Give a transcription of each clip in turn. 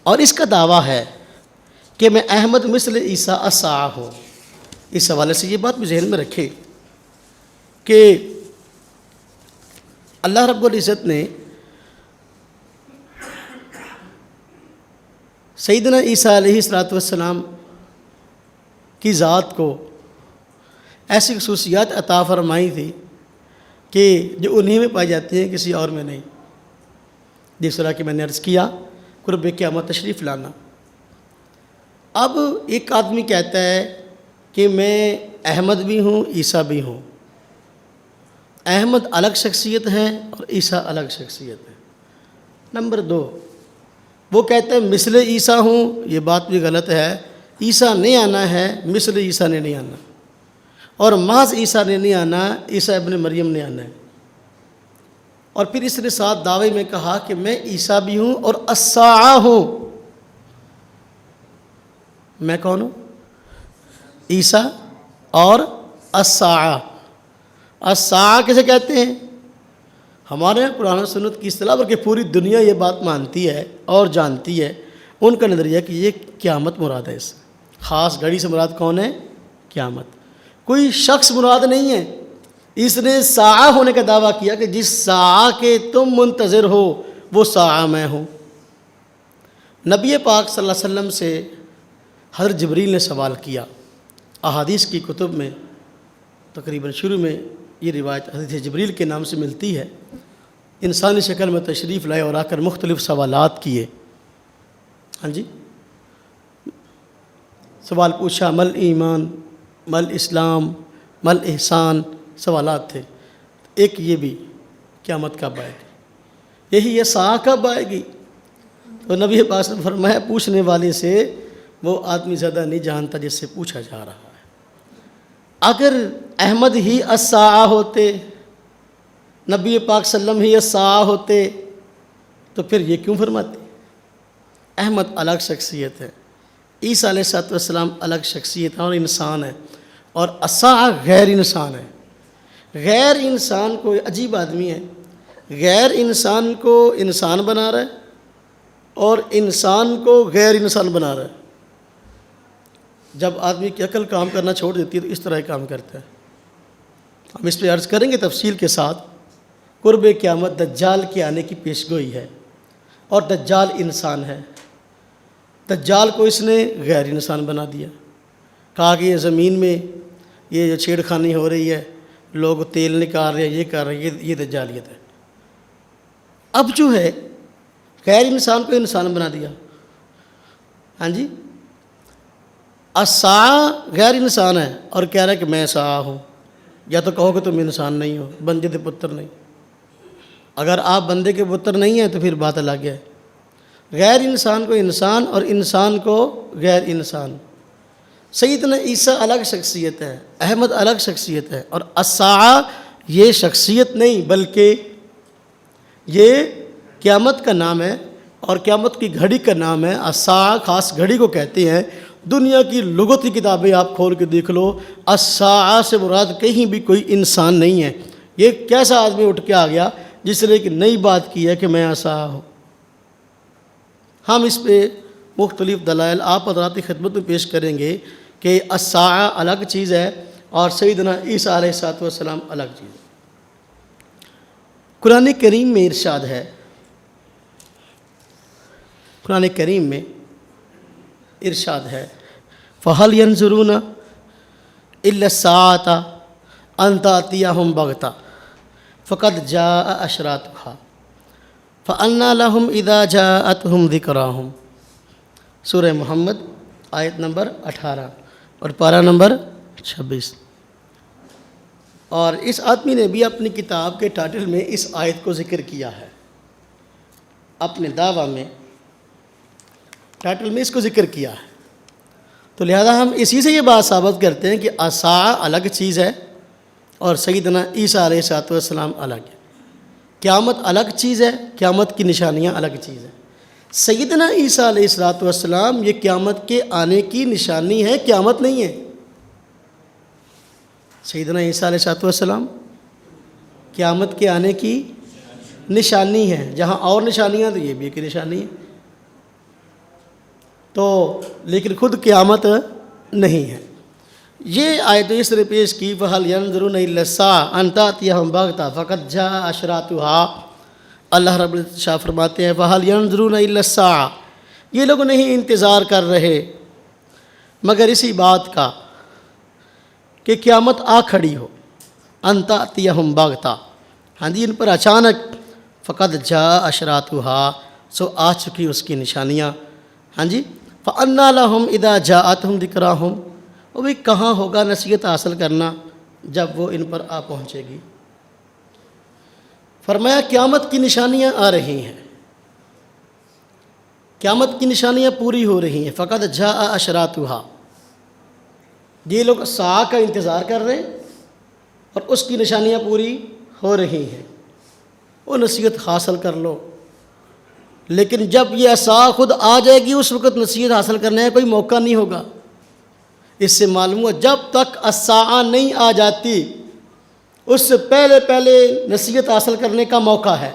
اور اس کا دعویٰ ہے کہ میں احمد مثل عیسیٰ الساعہ ہوں۔ اس حوالے سے یہ بات بھی ذہن میں رکھے کہ اللہ رب العزت نے سیدنا عیسیٰ علیہ السلام کی ذات کو ایسی خصوصیات عطا فرمائی تھی کہ جو انہی میں پائی جاتی ہیں، کسی اور میں نہیں۔ جس طرح کہ میں نے عرض کیا، قرب قیامت تشریف لانا۔ اب ایک آدمی کہتا ہے کہ میں احمد بھی ہوں، عیسیٰ بھی ہوں۔ احمد الگ شخصیت ہے اور عیسیٰ الگ شخصیت ہے۔ نمبر 2، وہ کہتے ہیں مثل عیسیٰ ہوں، یہ بات بھی غلط ہے۔ عیسیٰ نہیں آنا ہے، مثل عیسیٰ نے نہیں آنا، اور محض عیسیٰ نے نہیں آنا، عیسیٰ ابن مریم نے آنا ہے۔ اور پھر اس نے ساتھ دعوے میں کہا کہ میں عیسیٰ بھی ہوں اور الساعہ ہوں۔ میں کون ہوں؟ عیسیٰ اور الساعہ۔ الساعہ کسے کہتے ہیں؟ ہمارے یہاں قرآن و سنت کی اصطلاح، بلکہ پوری دنیا یہ بات مانتی ہے اور جانتی ہے، ان کا نظریہ کہ یہ قیامت مراد ہے۔ اس خاص گھڑی سے مراد کون ہے؟ قیامت۔ کوئی شخص مراد نہیں ہے۔ اس نے ساعہ ہونے کا دعویٰ کیا کہ جس ساعہ کے تم منتظر ہو وہ ساعہ میں ہوں۔ نبی پاک صلی اللہ علیہ وسلم سے حضرت جبریل نے سوال کیا۔ احادیث کی کتب میں تقریباً شروع میں یہ روایت حضرت جبریل کے نام سے ملتی ہے۔ انسانی شکل میں تشریف لائے اور آ کر مختلف سوالات کیے۔ ہاں جی، سوال پوچھا، مل ایمان، مل اسلام، مل احسان، سوالات تھے۔ ایک یہ بھی، قیامت کب آئے گی، یہی یہ ساعہ کب آئے گی؟ تو نبی پاک نے فرمایا پوچھنے والے سے وہ آدمی زیادہ نہیں جانتا جس سے پوچھا جا رہا ہے۔ اگر احمد ہی الساعہ ہوتے، نبی پاک صلی اللہ علیہ وسلم ہی الساعہ ہوتے، تو پھر یہ کیوں فرماتے؟ احمد الگ شخصیت ہے، عیسیٰ علیہ السلام الگ شخصیت ہے اور انسان ہے، اور الساعہ غیر انسان ہے۔ غیر انسان کوئی عجیب آدمی ہے، غیر انسان کو انسان بنا رہا ہے اور انسان کو غیر انسان بنا رہا ہے۔ جب آدمی کی عقل کام کرنا چھوڑ دیتی ہے تو اس طرح کام کرتا ہے۔ ہم اس پہ عرض کریں گے تفصیل کے ساتھ۔ قرب قیامت دجال کے آنے کی پیش گوئی ہے، اور دجال انسان ہے۔ دجال کو اس نے غیر انسان بنا دیا، کہا کہ یہ زمین میں یہ جو چھیڑ خانی ہو رہی ہے، لوگ تیل نکال رہے ہیں، یہ کر رہے ہیں، یہ دجالیت ہے۔ اب جو ہے غیر انسان کو انسان بنا دیا۔ ہاں جی، الساعہ غیر انسان ہے اور کہہ رہا ہے کہ میں ساعہ ہوں۔ یا تو کہو کہ تم انسان نہیں ہو، بندے کے پتر نہیں۔ اگر آپ بندے کے پتر نہیں ہیں تو پھر بات الگ ہے۔ غیر انسان کو انسان اور انسان کو غیر انسان۔ سیدنا عیسیٰ الگ شخصیت ہے، احمد الگ شخصیت ہے، اور الساعہ یہ شخصیت نہیں بلکہ یہ قیامت کا نام ہے، اور قیامت کی گھڑی کا نام ہے۔ الساعہ خاص گھڑی کو کہتے ہیں۔ دنیا کی لغت کی کتابیں آپ کھول کے دیکھ لو، الساعہ سے مراد کہیں بھی کوئی انسان نہیں ہے۔ یہ کیسا آدمی اٹھ کے آ گیا جس نے ایک نئی بات کی ہے کہ میں الساعہ ہوں؟ ہم اس پہ مختلف دلائل آپ حضرات کی خدمت میں پیش کریں گے کہ الساعہ الگ چیز ہے اور سیدنا عیسیٰ علیہ السلام الگ چیز ہے۔ قرآن کریم میں ارشاد ہے، قرآن کریم میں ارشاد ہے، فَهَلْ يَنْظُرُونَ إِلَّا السَّاعَةَ أَن تَأْتِيَهُمْ بَغْتَةً فَقَدْ جَاءَ أَشْرَاطُهَا فَأَنَّىٰ لَهُمْ إِذَا جَاءَتْهُمْ ذِكْرَاهُمْ۔ سورہ محمد آیت نمبر 18 اور پارہ نمبر 26۔ اور اس آدمی نے بھی اپنی کتاب کے ٹائٹل میں اس آیت کو ذکر کیا ہے، اپنے دعویٰ میں ٹائٹل میں اس کو ذکر کیا ہے۔ تو لہذا ہم اسی سے یہ بات ثابت کرتے ہیں کہ الساعہ الگ چیز ہے اور سیدنا عیسیٰ علیہ السلام الگ ہے۔ قیامت الگ چیز ہے، قیامت کی نشانیاں الگ چیز ہیں۔ سیدنا عیسیٰ علیہ السلام یہ قیامت کے آنے کی نشانی ہے، قیامت نہیں ہے۔ سیدنا عیسیٰ علیہ السلام قیامت کے آنے کی نشانی ہے، جہاں اور نشانیاں تو یہ بھی ایک نشانی ہے۔ تو لیکن خود قیامت نہیں ہے۔ یہ آیت اس طرح پیش کی فَهَلْ يَنظُرُونَ إِلَّا السَّاعَةَ أَن تَأْتِيَهُمْ بَغْتَةً فَقَدْ جَاءَ أَشْرَاطُهَا۔ اللہ رب العزت شاہ فرماتے ہیں فَهَلْ يَنظُرُونَ إِلَّا السَّاعَةَ، یہ لوگ نہیں انتظار کر رہے مگر اسی بات کا کہ قیامت آ کھڑی ہو، أَن تَأْتِيَهُمْ بَغْتَةً، ہاں جی ان پر اچانک، فَقَدْ جَاءَ أَشْرَاطُهَا، سو آ چکی اس کی نشانیاں، ہاں جی فَأَنَّىٰ لَهُمْ إِذَا جَاءَتْهُمْ ذِكْرَاهُمْ، وہ بھی کہاں ہوگا نصیحت حاصل کرنا جب وہ ان پر آ پہنچے گی۔ فرمایا قیامت کی نشانیاں آ رہی ہیں، قیامت کی نشانیاں پوری ہو رہی ہیں، فقط جاء اشراطها، یہ لوگ ساعہ کا انتظار کر رہے ہیں اور اس کی نشانیاں پوری ہو رہی ہیں، وہ نصیحت حاصل کر لو۔ لیکن جب یہ ساعہ خود آ جائے گی اس وقت نصیحت حاصل کرنے کا کوئی موقع نہیں ہوگا۔ اس سے معلوم ہوا جب تک الساعہ نہیں آ جاتی اس سے پہلے پہلے نصیحت حاصل کرنے کا موقع ہے۔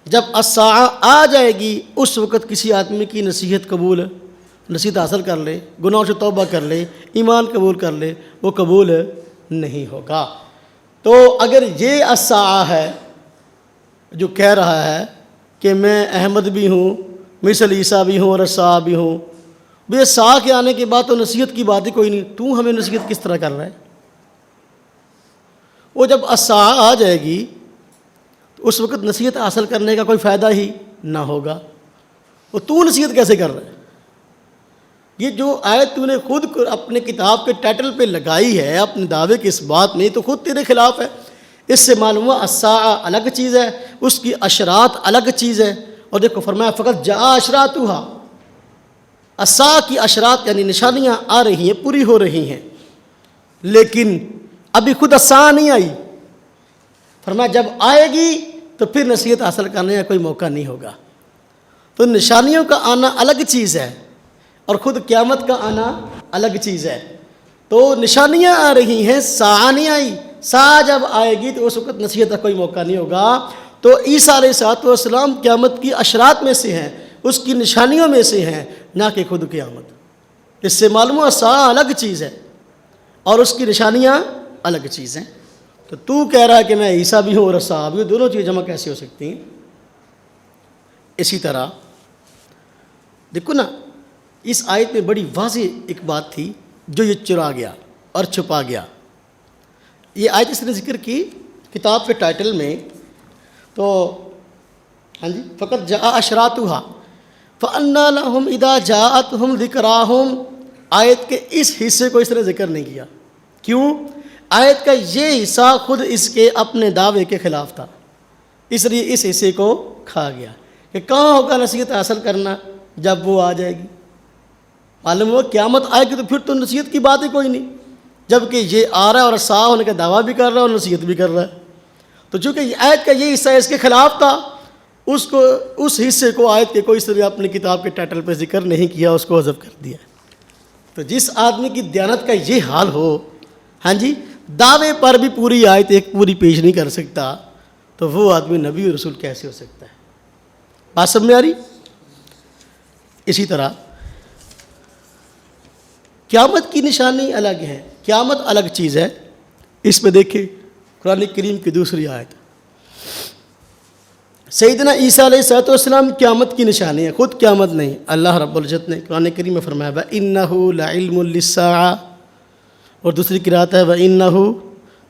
جب الساعہ آ جائے گی اس وقت کسی آدمی کی نصیحت قبول، نصیحت حاصل کر لے، گناہوں سے توبہ کر لے، ایمان قبول کر لے، وہ قبول نہیں ہوگا۔ تو اگر یہ الساعہ ہے جو کہہ رہا ہے کہ میں احمد بھی ہوں، مثل عیسیٰ بھی ہوں اور الساعہ بھی ہوں، بے ساعہ کے آنے کے بعد تو نصیحت کی بات ہی کوئی نہیں، تو ہمیں نصیحت کس طرح کر رہا ہے؟ وہ جب الساعہ آ جائے گی تو اس وقت نصیحت حاصل کرنے کا کوئی فائدہ ہی نہ ہوگا، وہ تو نصیحت کیسے کر رہا ہے؟ یہ جو آیت تو نے خود اپنے کتاب کے ٹائٹل پہ لگائی ہے اپنے دعوے کے اس بات میں، تو خود تیرے خلاف ہے۔ اس سے معلوم ہوا الساعہ الگ چیز ہے، اس کی اشراط الگ چیز ہے۔ اور دیکھو فرمایا فقط جاء اشراطها، الساعہ کی اشراط یعنی نشانیاں آ رہی ہیں، پوری ہو رہی ہیں، لیکن ابھی خود الساعہ نہیں آئی۔ فرمایا جب آئے گی تو پھر نصیحت حاصل کرنے کا کوئی موقع نہیں ہوگا۔ تو نشانیوں کا آنا الگ چیز ہے اور خود قیامت کا آنا الگ چیز ہے۔ تو نشانیاں آ رہی ہیں، ساعہ نہیں آئی، ساعہ جب آئے گی تو اس وقت نصیحت کا کوئی موقع نہیں ہوگا۔ تو عیسیٰ علیہ السلام قیامت کی اشراط میں سے ہیں، اس کی نشانیوں میں سے ہیں، نہ کہ خود قیامت۔ اس سے معلوم ہوا ساعہ الگ چیز ہے اور اس کی نشانیاں الگ چیز ہیں۔ تو کہہ رہا ہے کہ میں عیسیٰ بھی ہوں اور الساعہ بھی ہوں، دونوں چیزیں جمع کیسے ہو سکتی ہیں؟ اسی طرح دیکھو نا، اس آیت میں بڑی واضح ایک بات تھی جو یہ چرا گیا اور چھپا گیا۔ یہ آیت اس نے ذکر کی کتاب کے ٹائٹل میں، تو ہاں جی فقط جاء اشراطها فَأَنَّىٰ لَهُمْ إِذَا جَاءَتْهُمْ ذِكْرَاهُمْ، آیت کے اس حصے کو اس نے ذکر نہیں کیا۔ کیوں؟ آیت کا یہ حصہ خود اس کے اپنے دعوے کے خلاف تھا، اس لیے اس حصے کو کھا گیا کہ کہاں ہوگا نصیحت حاصل کرنا جب وہ آ جائے گی۔ معلوم ہوا قیامت آئے گی تو پھر تو نصیحت کی بات ہی کوئی نہیں، جبکہ یہ آ رہا ہے اور ساعہ ہونے کا دعویٰ بھی کر رہا ہے اور نصیحت بھی کر رہا ہے۔ تو چونکہ آیت کا یہ حصہ اس کے خلاف تھا، اس حصے کو آیت کے کوئی اس طرح اپنی کتاب کے ٹائٹل پہ ذکر نہیں کیا، اس کو حذف کر دیا۔ تو جس آدمی کی دیانت کا یہ حال ہو، ہاں جی دعوے پر بھی پوری آیت ایک پوری پیش نہیں کر سکتا، تو وہ آدمی نبی و رسول کیسے ہو سکتا ہے؟ بات سمجھ میں آ رہی؟ اسی طرح قیامت کی نشانی الگ ہے، قیامت الگ چیز ہے۔ اس میں دیکھیں قرآن کریم کی دوسری آیت، سیدنا عیسیٰ علیہ السلام قیامت کی نشانی ہے، خود قیامت نہیں۔ اللہ رب العزت نے قرآن کریم میں فرمایا وَإِنَّهُ لَعِلْمٌ لِلسَّاعَةِ، اور دوسری قرأت ہے وَإِنَّهُ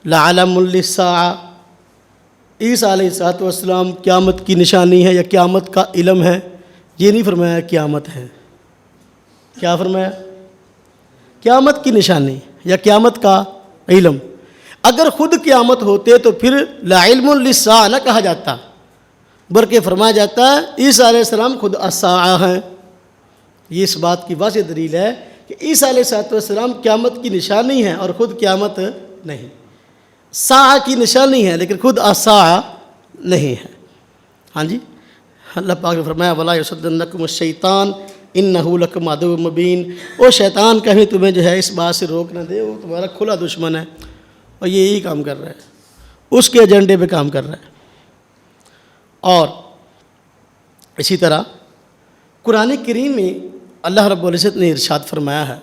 لَعَلَمٌ لِلسَّاعَةِ۔ عیسیٰ علیہ السلام قیامت کی نشانی ہے یا قیامت کا علم ہے، یہ نہیں فرمایا قیامت ہے۔ کیا فرمایا؟ قیامت کی نشانی یا قیامت کا علم۔ اگر خود قیامت ہوتے تو پھر لا علم للساعہ نہ کہا جاتا، بلکہ فرمایا جاتا ہے عیسیٰ علیہ السلام خود الساعہ ہیں۔ یہ اس بات کی واضح دلیل ہے کہ عیسیٰ علیہ السلام قیامت کی نشانی ہے اور خود قیامت نہیں، ساعہ کی نشانی ہے لیکن خود الساعہ نہیں ہے۔ ہاں جی اللہ پاک نے فرمایا وَلَا يَصُدَّنَّكُمُ الشَّيْطَانُ إِنَّهُ لَكُمْ عَدُوٌّ مُّبِينٌ، وہ شیطان کہیں تمہیں جو ہے اس بات سے روک نہ دے، وہ تمہارا کھلا دشمن ہے اور یہ یہی کام کر رہا ہے، اس کے ایجنڈے پہ کام کر رہا ہے۔ اور اسی طرح قرآن کریم میں اللہ رب العزت نے ارشاد فرمایا ہے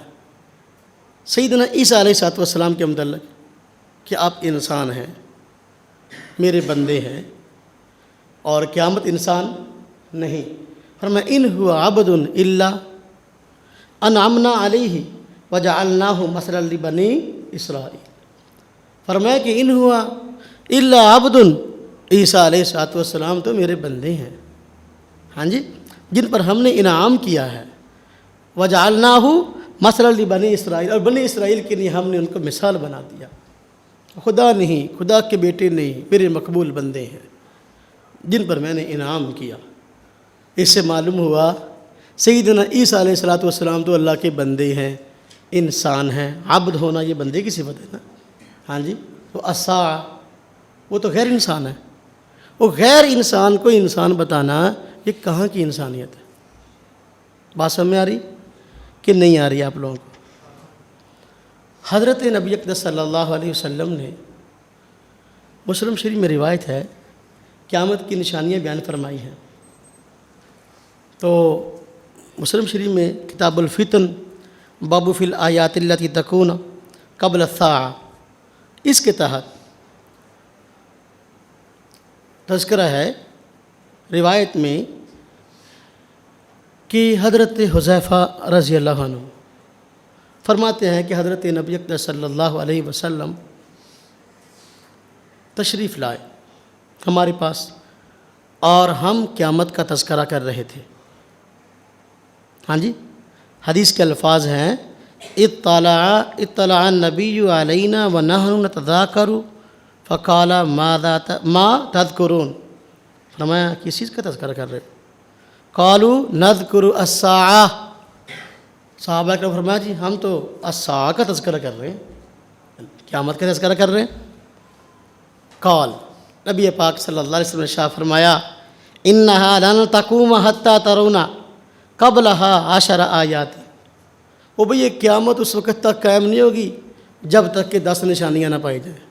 سیدنا عیسیٰ علیہ السلام کے متعلق کہ آپ انسان ہیں، میرے بندے ہیں، اور قیامت انسان نہیں۔ فرمایا ان ہوا عبد الا انعمنا علیہ وجعلناہ مثلا لبنی اسرائیل۔ فرمایا کہ ان ہوا الا عبد، عیسیٰ علیہ السلام تو میرے بندے ہیں، ہاں جی، جن پر ہم نے انعام کیا ہے۔ وجعلناہ مثلا لبنی اسرائیل، اور بنی اسرائیل کے لیے ہم نے ان کو مثال بنا دیا۔ خدا نہیں، خدا کے بیٹے نہیں، میرے مقبول بندے ہیں جن پر میں نے انعام کیا۔ اس سے معلوم ہوا سیدنا عیسیٰ علیہ السلام تو اللہ کے بندے ہیں، انسان ہیں۔ عبد ہونا یہ بندے کی صفت ہے نا، ہاں جی۔ تو الساعہ وہ تو غیر انسان ہے، وہ غیر انسان کو انسان بتانا یہ کہاں کی انسانیت ہے؟ بات سمجھ میں آ رہی کہ نہیں آ رہی آپ لوگوں کو؟ حضرت نبی اقدس صلی اللہ علیہ وسلم نے مسلم شریف میں روایت ہے قیامت کی نشانیاں بیان فرمائی ہیں۔ تو مسلم شریف میں کتاب الفتن باب فی الآیات التی تکون قبل الساعہ، اس کے تحت تذکرہ ہے روایت میں کہ حضرت حذیفہ رضی اللہ عنہ فرماتے ہیں کہ حضرت نبی اقدس صلی اللہ علیہ وسلم تشریف لائے ہمارے پاس، اور ہم قیامت کا تذکرہ کر رہے تھے، ہاں جی۔ حدیث کے الفاظ ہیں اطلع النبی علینا ونحن نتذاکر فقال ما تذکرون۔ فرمایا کس چیز کا تذکرہ کر رہے؟ قالوا نذکر الساعہ۔ صحابہ نے فرمایا جی ہم تو الساعہ کا تذکرہ کر رہے ہیں، قیامت کا تذکرہ کر رہے ہیں۔ قال، نبی پاک صلی اللہ علیہ وسلم نے شاہ فرمایا انہا لن تقوم حتی ترون قبلها 10 آیات۔ وہ بھئی یہ قیامت اس وقت تک قائم نہیں ہوگی جب تک کہ 10 نشانیاں نہ پائی جائیں۔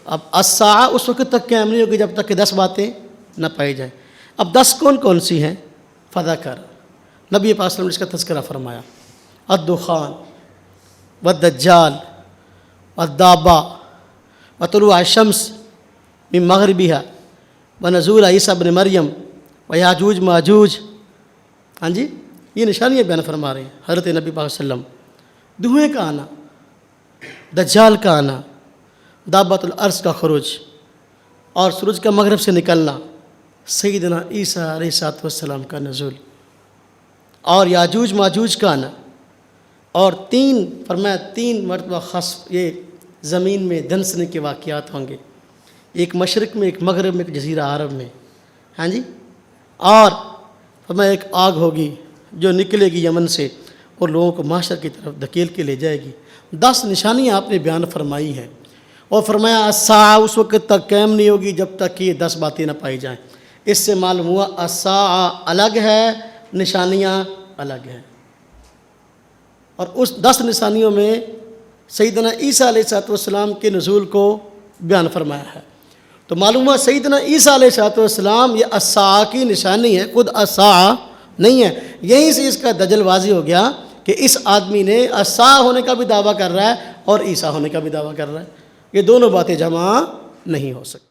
اب الساعہ اس وقت تک قائم نہیں ہوگی جب تک کہ 10 باتیں نہ پائی جائیں۔ اب 10 کون کون سی ہیں؟ فذکر، نبی پاک صلی اللہ علیہ وسلم نے اس کا تذکرہ فرمایا الدخان والدجال والدابہ وطلوع الشمس من مغربها ونزول عیسیٰ ابن مریم ویاجوج ماجوج، ہاں جی، یہ نشانیاں بیان فرما رہے ہیں حضرت نبی پاک صلی اللہ علیہ وسلم۔ دھوئیں کا آنا، دجال کا آنا، دابۃ الارض کا خروج، اور سورج کا مغرب سے نکلنا، سیدنا عیسیٰ علیہ السلام کا نزول، اور یاجوج ماجوج کا آنا، اور فرمایا 3 مرتبہ خسف، یہ زمین میں دھنسنے کے واقعات ہوں گے، ایک مشرق میں، ایک مغرب میں، ایک جزیرہ عرب میں، ہاں جی، اور فرمایا ایک آگ ہوگی جو نکلے گی یمن سے اور لوگوں کو معاشر کی طرف دھکیل کے لے جائے گی۔ 10 نشانیاں آپ نے بیان فرمائی ہیں، اور فرمایا الساعہ اس وقت تک قائم نہیں ہوگی جب تک کہ یہ 10 باتیں نہ پائی جائیں۔ اس سے معلوم ہوا الساعہ الگ ہے، نشانیاں الگ ہیں۔ اور اس 10 نشانیوں میں سیدنا عیسیٰ علیہ السلام کے نزول کو بیان فرمایا ہے۔ تو معلوم ہوا سیدنا عیسیٰ علیہ السلام یہ الساعہ کی نشانی ہے، خود الساعہ نہیں ہے۔ یہیں سے اس کا دجل واضح ہو گیا کہ اس آدمی نے الساعہ ہونے کا بھی دعویٰ کر رہا ہے اور عیسیٰ ہونے کا بھی دعویٰ کر رہا ہے، یہ دونوں باتیں جمع نہیں ہو سکتی۔